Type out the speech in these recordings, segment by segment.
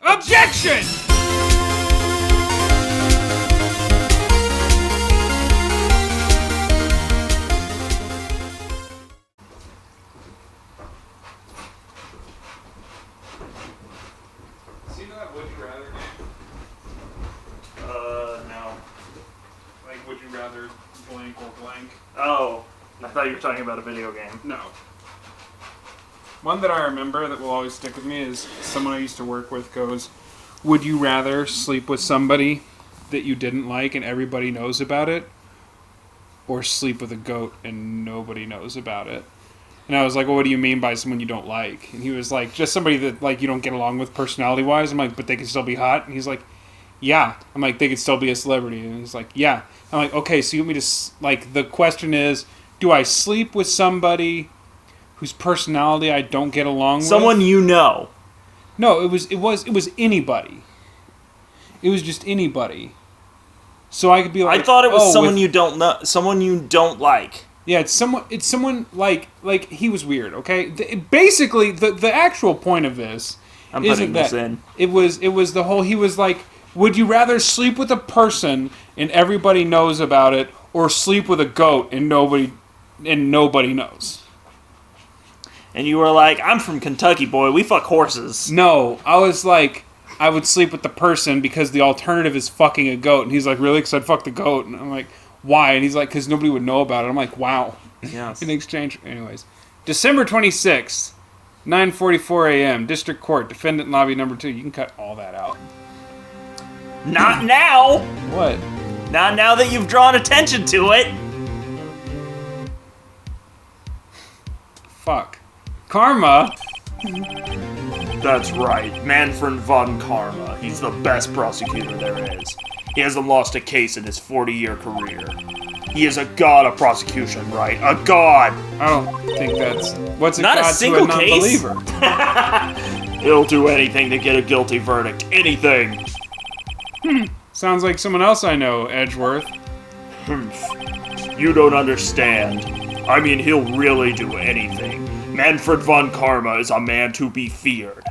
Objection! See that Would You Rather game? No. Like, Would You Rather blank or blank? Oh, I thought you were talking about a video game. No. One that I remember that will always stick with me is someone I used to work with goes, would you rather sleep with somebody that you didn't like and everybody knows about it, or sleep with a goat and nobody knows about it? And I was like, well, what do you mean by someone you don't like? And he was like, just somebody that like you don't get along with personality-wise. I'm like, but they can still be hot? And he's like, yeah. I'm like, they could still be a celebrity. And he's like, yeah. I'm like, okay, so you want me to, like, the question is, do I sleep with somebody whose personality I don't get along with? Someone you know. No, it was anybody. It was just anybody. So I could be like, I thought it was someone you don't know, someone you don't like. Yeah, it's someone like he was weird. Okay, basically the actual point of this isn't that it was the whole. He was like, would you rather sleep with a person and everybody knows about it, or sleep with a goat and nobody knows? And you were like, I'm from Kentucky, boy. We fuck horses. No, I was like, I would sleep with the person because the alternative is fucking a goat. And he's like, really? Because I'd fuck the goat. And I'm like, why? And he's like, because nobody would know about it. I'm like, wow. Yes. In exchange. Anyways. December 26th, 9:44 a.m., District Court, Defendant Lobby Number 2. You can cut all that out. Not now! What? Not now that you've drawn attention to it. Fuck. Karma? That's right. Manfred von Karma. He's the best prosecutor there is. He hasn't lost a case in his 40-year career. He is a god of prosecution, right? A god! I don't think that's... What's a Not god a single to a case. non-believer? He'll do anything to get a guilty verdict. Anything. Sounds like someone else I know, Edgeworth. You don't understand. I mean, he'll really do anything. Manfred von Karma is a man to be feared.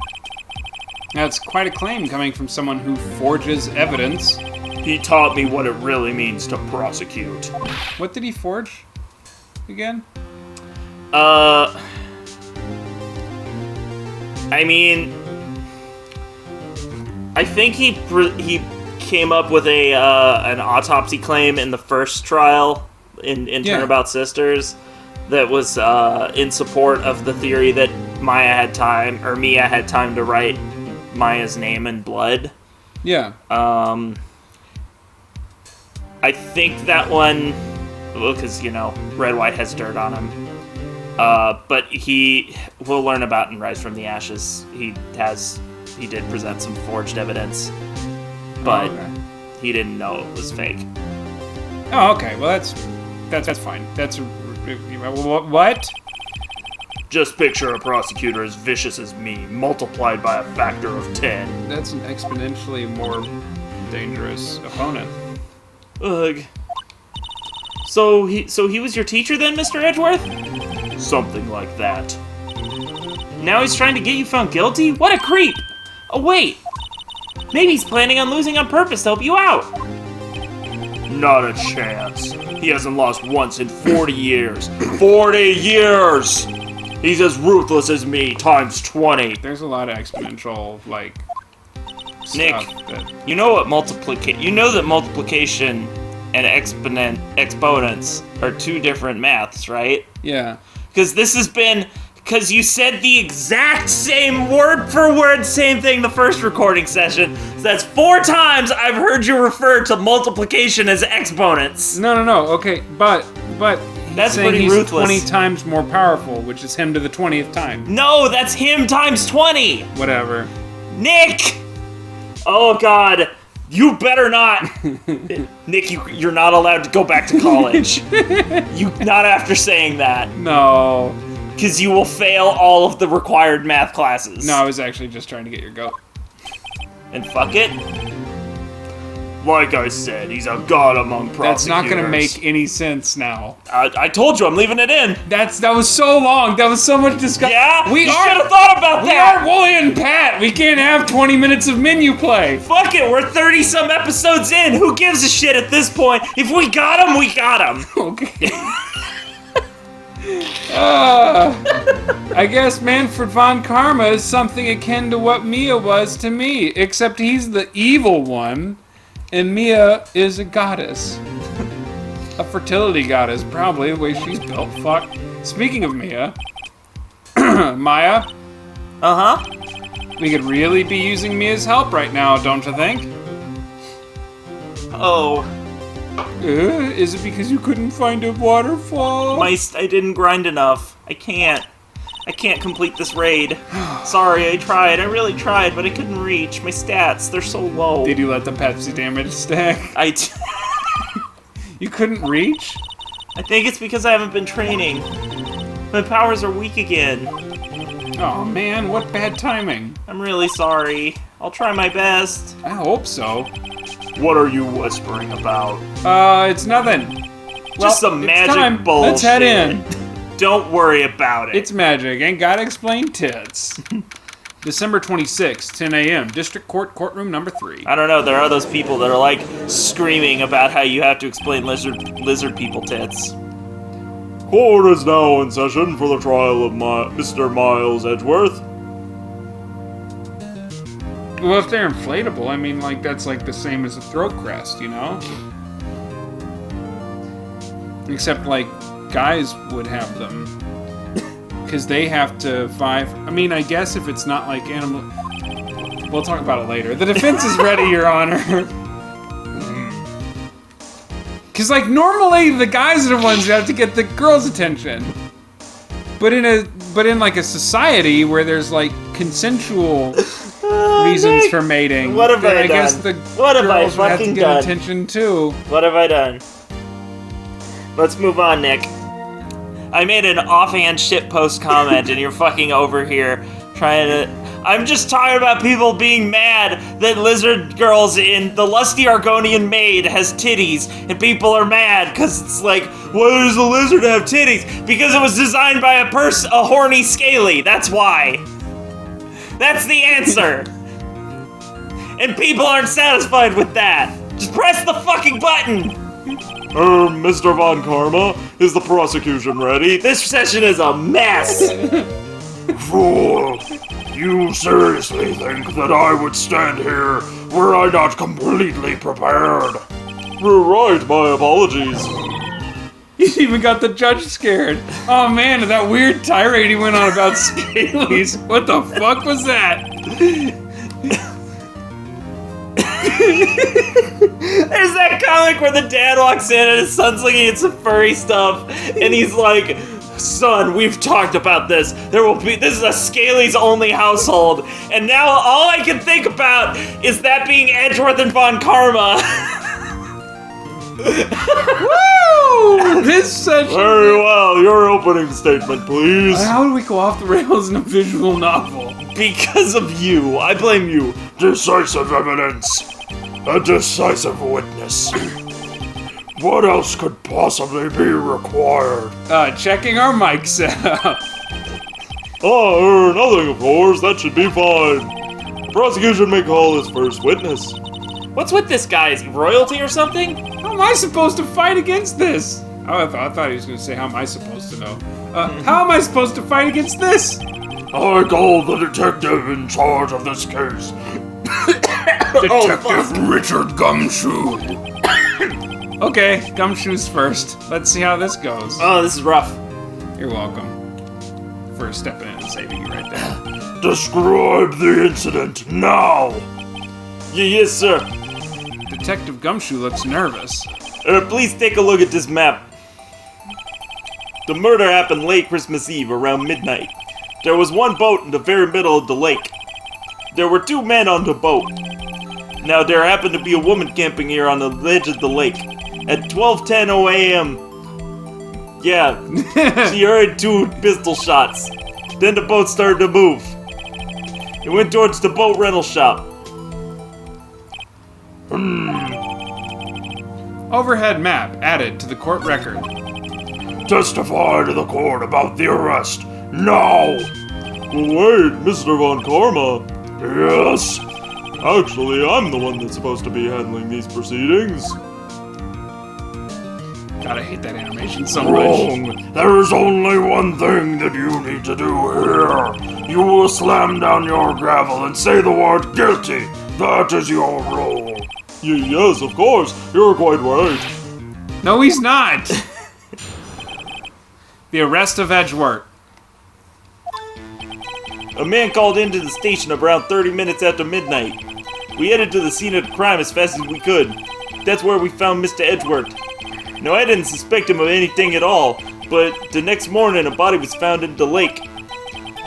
That's quite a claim coming from someone who forges evidence. He taught me what it really means to prosecute. What did he forge again? I mean, I think he came up with an autopsy claim in the first trial in Turnabout Sisters that was in support of the theory that Mia had time to write Maya's name in blood. Yeah. I think that one, well, because, Red White has dirt on him. But we'll learn about in Rise from the Ashes. He did present some forged evidence, but he didn't know it was fake. Oh, okay. Well, that's fine. That's what? Just picture a prosecutor as vicious as me, multiplied by a factor of 10. That's an exponentially more dangerous opponent. Ugh. So he was your teacher then, Mr. Edgeworth? Something like that. Now he's trying to get you found guilty? What a creep! Oh wait! Maybe he's planning on losing on purpose to help you out! Not a chance. He hasn't lost once in 40 years. 40 years! He's as ruthless as me, times 20. There's a lot of exponential, Nick, you know what that multiplication and exponents are two different maths, right? Yeah. Because you said the exact same word for word same thing the first recording session. So that's 4 times I've heard you refer to multiplication as exponents. No. Okay, but that's saying pretty he's ruthless. 20 times more powerful, which is him to the 20th time. No, that's him times 20. Whatever. Nick! Oh God, you better not. Nick, you're not allowed to go back to college. Not after saying that. No. Because you will fail all of the required math classes. No, I was actually just trying to get your goat. And fuck it? Like I said, he's a god among prosecutors. That's not gonna make any sense now. I told you, I'm leaving it in. That was so long. That was so much discussion. Yeah? You should have thought about We that. are Wooly and Pat. We can't have 20 minutes of menu play. Fuck it, we're 30-some episodes in. Who gives a shit at this point? If we got him, we got him. Okay. I guess Manfred von Karma is something akin to what Mia was to me, except he's the evil one, and Mia is a goddess. A fertility goddess, probably, the way she's built. Fuck. Speaking of Mia, Maya, Uh-huh. we could really be using Mia's help right now, don't you think? Oh, Is it because you couldn't find a waterfall? I didn't grind enough. I can't complete this raid. Sorry, I tried. I really tried, but I couldn't reach. My stats, they're so low. Did you let the Pepsi damage stack? You couldn't reach? I think it's because I haven't been training. My powers are weak again. Oh man, what bad timing. I'm really sorry. I'll try my best. I hope so. What are you whispering about? It's nothing. Just some it's magic time. bullshit. Let's head in. Don't worry about it. It's magic, ain't gotta explain tits. December 26th, 10 a.m., District Court, Courtroom number 3. I don't know, there are those people that are like screaming about how you have to explain lizard people tits. Court is now in session for the trial of Mr. Miles Edgeworth. Well, if they're inflatable, I mean, like, that's like the same as a throat crest, you know? Except, like, guys would have them. Because they have to I mean, I guess if it's not like animal... We'll talk about it later. The defense is ready, Your Honor. Because, like, normally the guys are the ones who have to get the girls' attention. But in like a society where there's like consensual reasons for mating, what have then I I guess done? the What have I girls would have to fucking get done? attention too. What have I done? Let's move on, Nick. I made an offhand shitpost comment and you're fucking over here trying to... I'm just talking about people being mad that lizard girls in the Lusty Argonian Maid has titties, and people are mad because it's like, why does the lizard have titties? Because it was designed by a horny scaly, that's why. That's the answer. And people aren't satisfied with that. Just press the fucking button. Mr. Von Karma, is the prosecution ready? This session is a mess. Fool! You seriously think that I would stand here were I not completely prepared? You're right, my apologies. He even got the judge scared. Oh man, that weird tirade he went on about scalies. What the fuck was that? There's that comic where the dad walks in and his son's looking at some furry stuff, and he's like, son, we've talked about this. This is a Scalies only household, and now all I can think about is that being Edgeworth and Von Karma. Woo! This session. Very well, your opening statement, please. How do we go off the rails in a visual novel? Because of you, I blame you. Decisive evidence. A decisive witness. What else could possibly be required? Checking our mic setup. Oh, nothing, of course. That should be fine. Prosecution may call his first witness. What's with this guy? Is he royalty or something? How am I supposed to fight against this? Oh, I thought he was going to say, how am I supposed to know? How am I supposed to fight against this? I call the detective in charge of this case. Detective Richard Gumshoe. Okay, gumshoes first. Let's see how this goes. Oh, this is rough. You're welcome. For stepping in and saving you right there. Describe the incident now. Yes, sir. Detective Gumshoe looks nervous. Please take a look at this map. The murder happened late Christmas Eve around midnight. There was one boat in the very middle of the lake. There were two men on the boat. Now, there happened to be a woman camping here on the edge of the lake. At 12:10 a.m., yeah, she heard two pistol shots. Then the boat started to move. It went towards the boat rental shop. Overhead map added to the court record. Testify to the court about the arrest. Now! Wait, Mr. Von Karma. Yes? Actually, I'm the one that's supposed to be handling these proceedings. God, I hate that animation so much. Wrong. There is only one thing that you need to do here. You will slam down your gavel and say the word guilty. That is your role. Yes, of course. You're quite right. No, he's not! The arrest of Edgeworth. A man called into the station around 30 minutes after midnight. We headed to the scene of the crime as fast as we could. That's where we found Mr. Edgeworth. Now, I didn't suspect him of anything at all, but the next morning a body was found in the lake.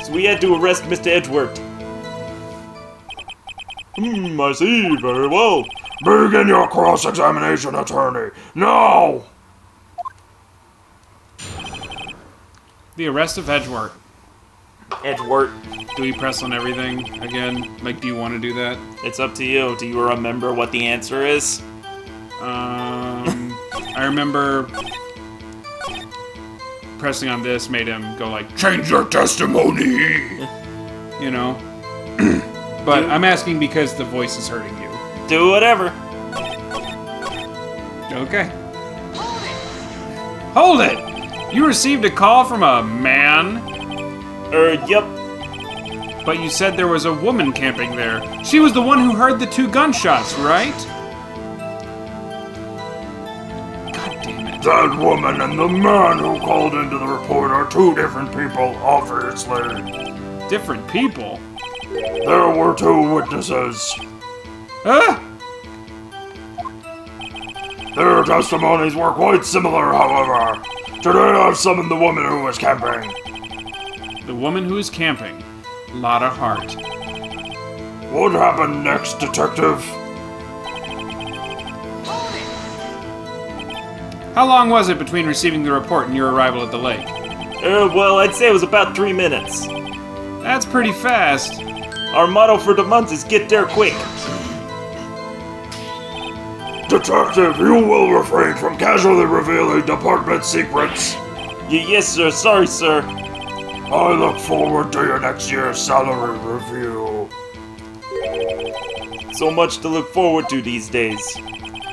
So we had to arrest Mr. Edgeworth. I see. Very well. Begin your cross-examination, attorney. Now! The arrest of Edgeworth. Edgeworth, Do we press on everything again? Like, do you want to do that? it's up to you. Do you remember what the answer is? I remember pressing on this made him go like, Change your testimony! you know. But I'm asking because the voice is hurting you. Do whatever. Okay. Hold it! You received a call from a man, Yep. but you said there was a woman camping there. She was the one who heard the 2 gunshots, right? God damn it. That woman and the man who called into the report are 2 different people, obviously. Different people? There were 2 witnesses. Ah! Their testimonies were quite similar, however. Today I've summoned the woman who was camping. The woman who is camping. Lot of heart. What happened next, detective? How long was it between receiving the report and your arrival at the lake? Well, I'd say it was about 3 minutes. That's pretty fast. Our motto for the month is get there quick. Detective, you will refrain from casually revealing department secrets. Yes, sir. Sorry, sir. I look forward to your next year's salary review. So much to look forward to these days.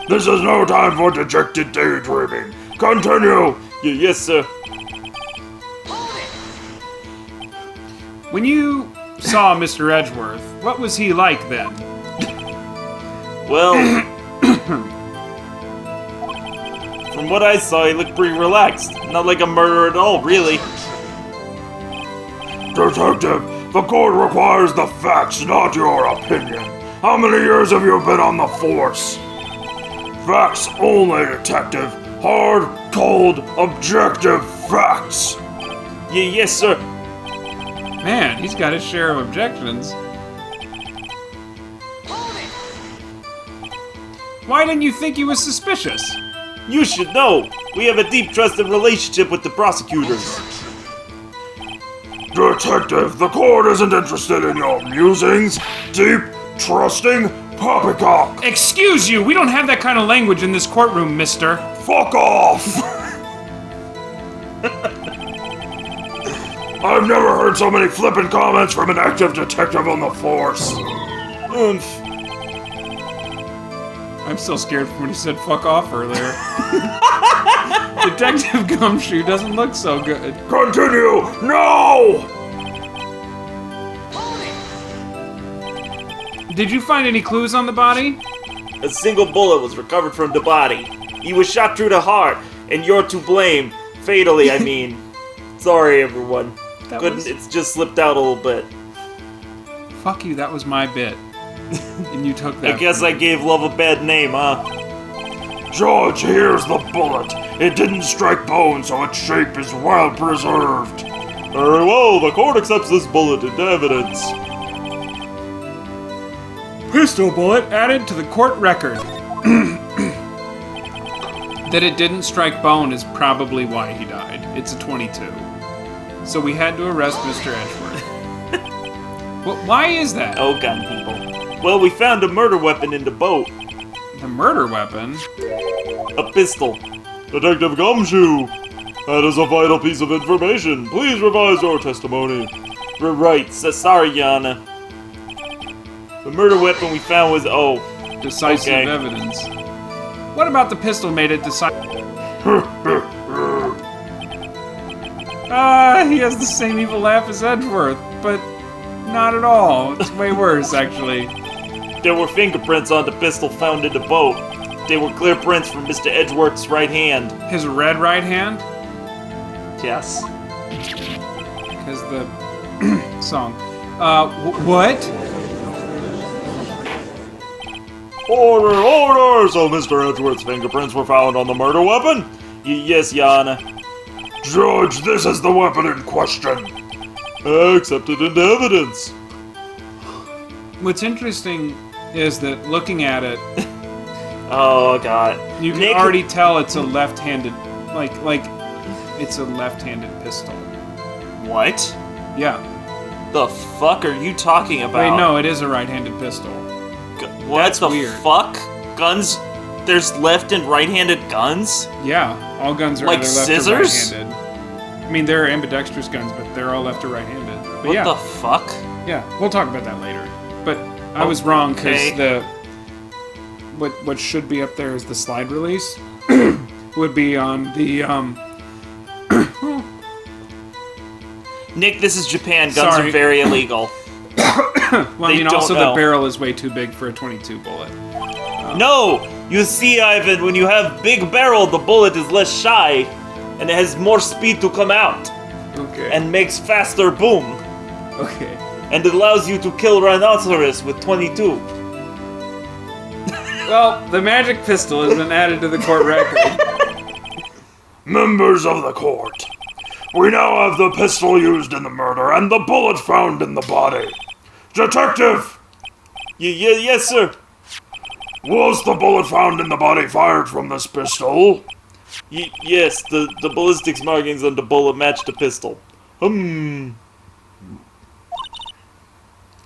This is no time for dejected daydreaming. Continue! Yes, sir. When you saw Mr. Edgeworth, what was he like then? Well, from what I saw, he looked pretty relaxed. Not like a murderer at all, really. Detective, the court requires the facts, not your opinion. How many years have you been on the force? Facts only, detective. Hard, cold, objective facts. Yes, sir. Man, he's got his share of objections. Why didn't you think he was suspicious? You should know. We have a deep trusted relationship with the prosecutors. Detective, the court isn't interested in your musings. Deep, trusting, poppycock. Excuse you, we don't have that kind of language in this courtroom, mister. Fuck off! I've never heard so many flippant comments from an active detective on the force. Oomph. I'm still scared from when he said fuck off earlier. Detective Gumshoe doesn't look so good. Continue! No! Did you find any clues on the body? A single bullet was recovered from the body. He was shot through the heart, and you're to blame. Fatally, I mean. Sorry, everyone. It's just slipped out a little bit. Fuck you, that was my bit. And you took that. I guess I gave love a bad name, huh? Judge, here's the bullet. It didn't strike bone, so its shape is well preserved. Very well, the court accepts this bullet into evidence. Pistol bullet added to the court record. That it didn't strike bone is probably why he died. It's a 22. So we had to arrest Mr. Edgeworth. Well, why is that? Oh, gun people. Well, we found a murder weapon in the boat. The murder weapon? A pistol. Detective Gumshoe, that is a vital piece of information. Please revise your testimony. Right, so sorry, Yana. The murder weapon we found was, Decisive Okay. evidence. What about the pistol made it decisive? He has the same evil laugh as Edgeworth, but not at all. It's way worse, actually. there were fingerprints on the pistol found in the boat. They were clear prints from Mr. Edgeworth's right hand. His red right hand? Yes. Because the song. What? Order! So Mr. Edgeworth's fingerprints were found on the murder weapon? Yes, Yana. Judge, this is the weapon in question. Accepted into evidence. What's interesting is that looking at it, Oh, God. you can Nick- already tell it's a left-handed, like it's a left-handed pistol. What? Yeah. The fuck are you talking about? Wait, no, it is a right-handed pistol. What That's the weird. fuck? Guns? There's left and right-handed guns? Yeah, all guns are Like either left scissors? or right-handed. I mean, there are ambidextrous guns, but they're all left or right-handed. But What yeah, the fuck? yeah, we'll talk about that later. But I was wrong because Okay. what should be up there is the slide release would be on the Nick, this is Japan. Guns Sorry. are very illegal. well, I They mean, don't also know. the barrel is way too big for a 22 bullet. No! You see, Ivan, when you have big barrel, the bullet is less shy, and it has more speed to come out, Okay. and makes faster boom, okay. and it allows you to kill rhinoceros with 22. Well, the magic pistol has been added to the court record. Members of the court, we now have the pistol used in the murder and the bullet found in the body. Detective, Yes, sir. was the bullet found in the body fired from this pistol? Yes, the ballistics markings on the bullet match the pistol.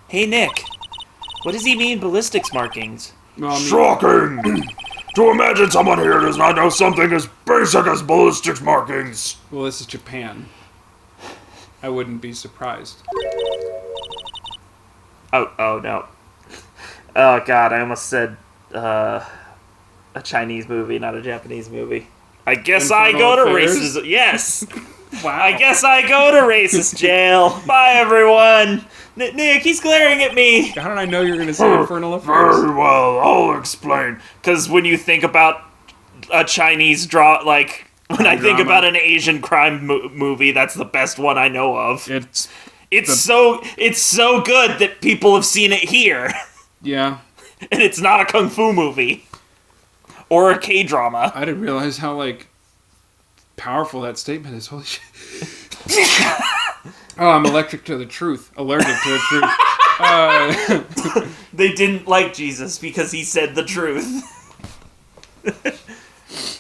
Hey, Nick. What does he mean, ballistics markings? Well, I mean, Shocking! To imagine someone here does not know something as basic as ballistics markings. well, this is Japan. I wouldn't be surprised. Oh no. Oh god, I almost said a Chinese movie, not a Japanese movie. I guess I Infernal go to Affairs? racist. Yes. Wow. I guess I go to racist jail. Bye, everyone. Nick, he's glaring at me. How did I know you were going to say Infernal Affairs? Very well, I'll explain. Because when you think about a Chinese like when I think Drama. about an Asian crime movie, that's the best one I know of. It's So good that people have seen it here, yeah. and it's not a kung fu movie or a K-drama. I didn't realize how powerful that statement is. Holy shit. Oh, I'm allergic to the truth. Allergic to the truth. They didn't like Jesus because he said the truth.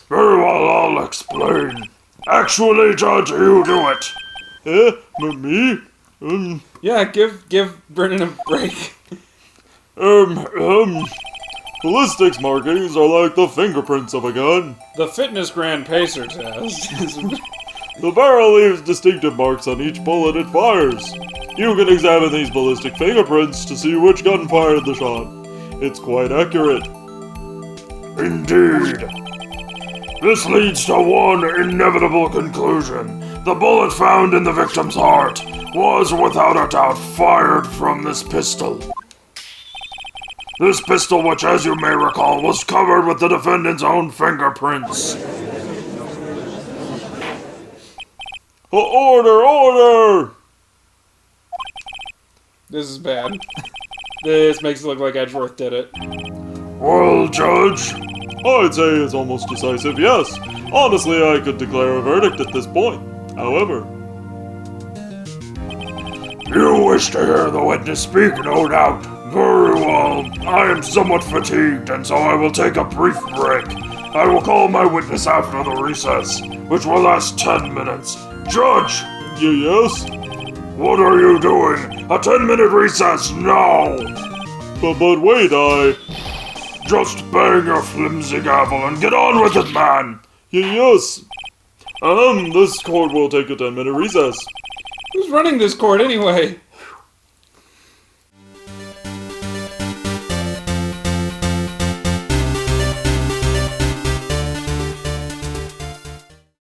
Very well, I'll explain. Actually, Judge, you do it. Me? Yeah, give Brennan a break. Ballistics markings are like the fingerprints of a gun. The Fitness Grand Pacer says. The barrel leaves distinctive marks on each bullet it fires. You can examine these ballistic fingerprints to see which gun fired the shot. It's quite accurate. Indeed. This leads to one inevitable conclusion. The bullet found in the victim's heart was, without a doubt, fired from this pistol. This pistol, which, as you may recall, was covered with the defendant's own fingerprints. Order! This is bad. This makes it look like Edgeworth did it. Well, Judge, I'd say it's almost decisive, yes. Honestly, I could declare a verdict at this point. However, you wish to hear the witness speak, no doubt. Very well. I am somewhat fatigued, and so I will take a brief break. I will call my witness after the recess, which will last 10 minutes. Judge, yes? what are you doing? A 10-minute recess now! But wait, just bang your flimsy gavel and get on with it, man! Yes. This court will take a 10-minute recess. Who's running this court anyway?